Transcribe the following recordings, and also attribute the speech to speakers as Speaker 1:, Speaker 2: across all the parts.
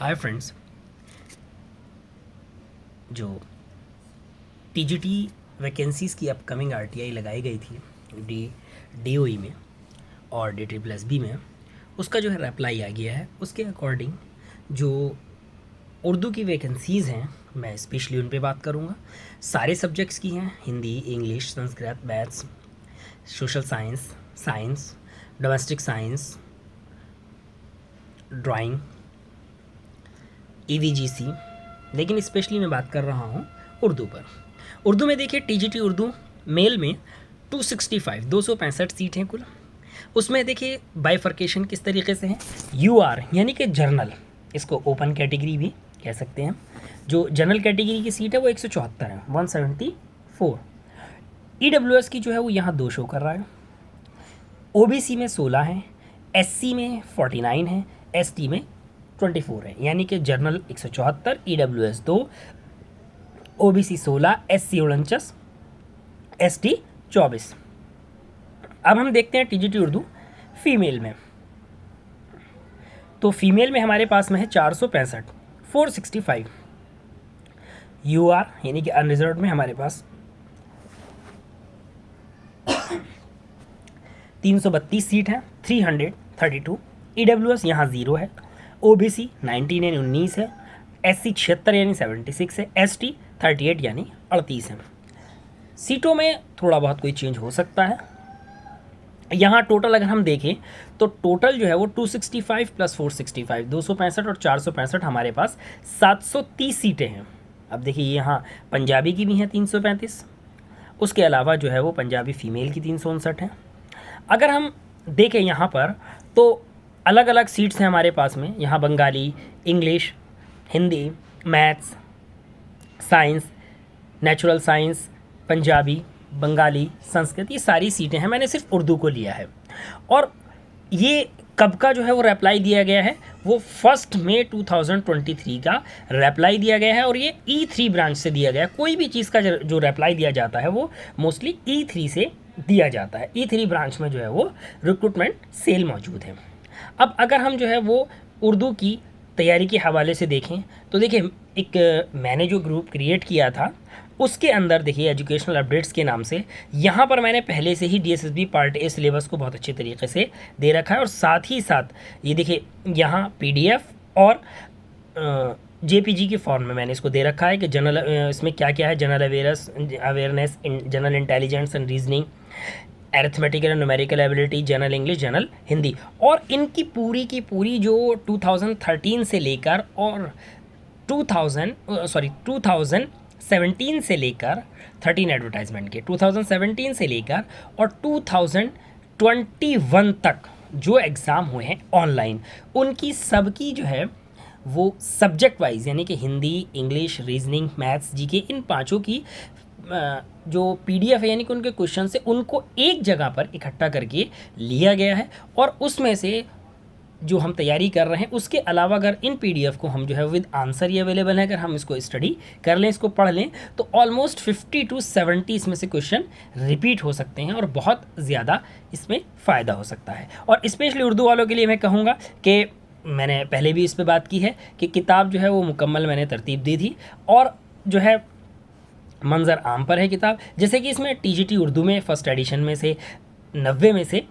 Speaker 1: Hi friends, जो TGT vacancies की upcoming RTI लगाई गई थी डीओई में और DSSB में, उसका जो है रिप्लाई आ गया है। उसके अकॉर्डिंग जो उर्दू की वैकेंसीज़ हैं, मैं स्पेशली उन पे बात करूँगा। सारे सब्जेक्ट्स की हैं, Hindi, English, Sanskrit, maths, social science, science, domestic science, drawing, EVGC, लेकिन स्पेशली मैं बात कर रहा हूँ उर्दू पर। उर्दू में देखिए, टीजीटी उर्दू मेल में 265 सीट हैं कुल। उसमें देखिए बाइफर्केशन किस तरीके से है। यूआर यानी कि जर्नल, इसको ओपन कैटेगरी भी कह सकते हैं। जो जनरल कैटेगरी की सीट है वो 174 है, 174। EWS की जो है वो यहाँ 2 शो कर रहा है। OBC में 16 है, SC में 49 है, ST में 24 है। यानी कि journal 174, EWS 2, OBC 16, SC 49, ST 24। अब हम देखते हैं टीजीटी उर्दू फीमेल में। तो फीमेल में हमारे पास में है 465, 465। यूआर यानी कि अनरिजर्व में हमारे पास 332 सीट है, 332। EWS यहाँ 0 है, OBC 19 यानी 19 है, SC 76 यानी 76 है, ST 38 यानी 38 है। सीटों में थोड़ा बहुत कोई चेंज हो सकता है। यहाँ टोटल अगर हम देखें तो टोटल जो है वो 265 प्लस 465, 265 और 465 हमारे पास 730 सीटें हैं। अब देखिए यहाँ पंजाबी की भी हैं 335, उसके अलावा जो है वो पंजाबी फ़ीमेल की 359 है। अगर हम देखें यहाँ पर तो अलग अलग सीट्स हैं हमारे पास में। यहाँ Bengali, English, Hindi, maths, science, natural science, Punjabi, Bengali, Sanskrit, ये सारी सीटें हैं। मैंने सिर्फ उर्दू को लिया है। और ये कब का जो है वो रिप्लाई दिया गया है, वो 1 मई 2023 का रिप्लाई दिया गया है। और ये E3 ब्रांच से दिया गया है। कोई भी चीज़ का जो रिप्लाई दिया जाता है वो मोस्टली E3 से दिया जाता है। E3 ब्रांच में जो है वो रिक्रूटमेंट सेल मौजूद है। अब अगर हम जो है वो उर्दू की तैयारी के हवाले से देखें तो देखिए, एक मैंने जो ग्रुप क्रिएट किया था उसके अंदर देखिए एजुकेशनल अपडेट्स के नाम से यहाँ पर मैंने पहले से ही DSSB पार्ट ए सिलेबस को बहुत अच्छे तरीके से दे रखा है। और साथ ही साथ ये देखिए यहाँ PDF और JPG के फॉर्म में मैंने इसको दे रखा है कि जनरल इसमें क्या क्या है। General awareness, general intelligence and reasoning, arithmetical and numerical ability, general English, general Hindi. और इनकी पूरी की पूरी जो 2013 से लेकर और 2017 से लेकर 13 एडवर्टाइजमेंट के 2017 से लेकर और 2021 तक जो एग्ज़ाम हुए हैं ऑनलाइन, उनकी सबकी जो है वो सब्जेक्ट वाइज यानी कि Hindi, English, reasoning, maths, GK, इन पांचों की जो PDF है यानी कि उनके क्वेश्चन से उनको एक जगह पर इकट्ठा करके लिया गया है। और उसमें से जो हम तैयारी कर रहे हैं उसके अलावा अगर इन PDF को हम जो है विद आंसर ही अवेलेबल है, अगर हम इसको स्टडी कर लें, इसको पढ़ लें, तो ऑलमोस्ट 50 to 70 इसमें से क्वेश्चन रिपीट हो सकते हैं और बहुत ज़्यादा इसमें फ़ायदा हो सकता है। और स्पेशली उर्दू वालों के लिए मैं कहूँगा कि मैंने पहले भी इस पर बात की है कि किताब जो है वो मुकम्मल मैंने तरतीब दी थी और जो है मंजर आम पर है किताब। जैसे कि इसमें टीजीटी उर्दू में फर्स्ट एडिशन में से 90 में से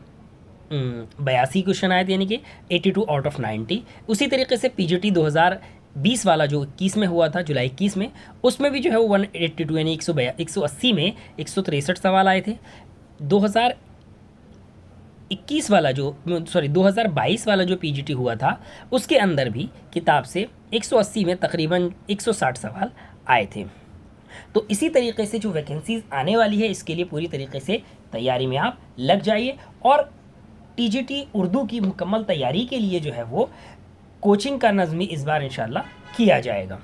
Speaker 1: 82 क्वेश्चन आए थे, यानी कि 82 आउट ऑफ 90। उसी तरीके से PGT 2020 वाला जो 21 में हुआ था, जुलाई 21 में, उसमें भी जो है वो 182 यानी 180 में 163 सवाल आए थे। 2022 वाला जो PGT हुआ था उसके अंदर भी किताब से 180 में तकरीबन 160 सवाल आए थे। तो इसी तरीके से जो वैकेंसीज आने वाली है इसके लिए पूरी तरीके से तैयारी में आप लग जाइए। और टीजीटी उर्दू की मुकम्मल तैयारी के लिए जो है वो कोचिंग का नज़्म इस बार इंशाल्लाह किया जाएगा।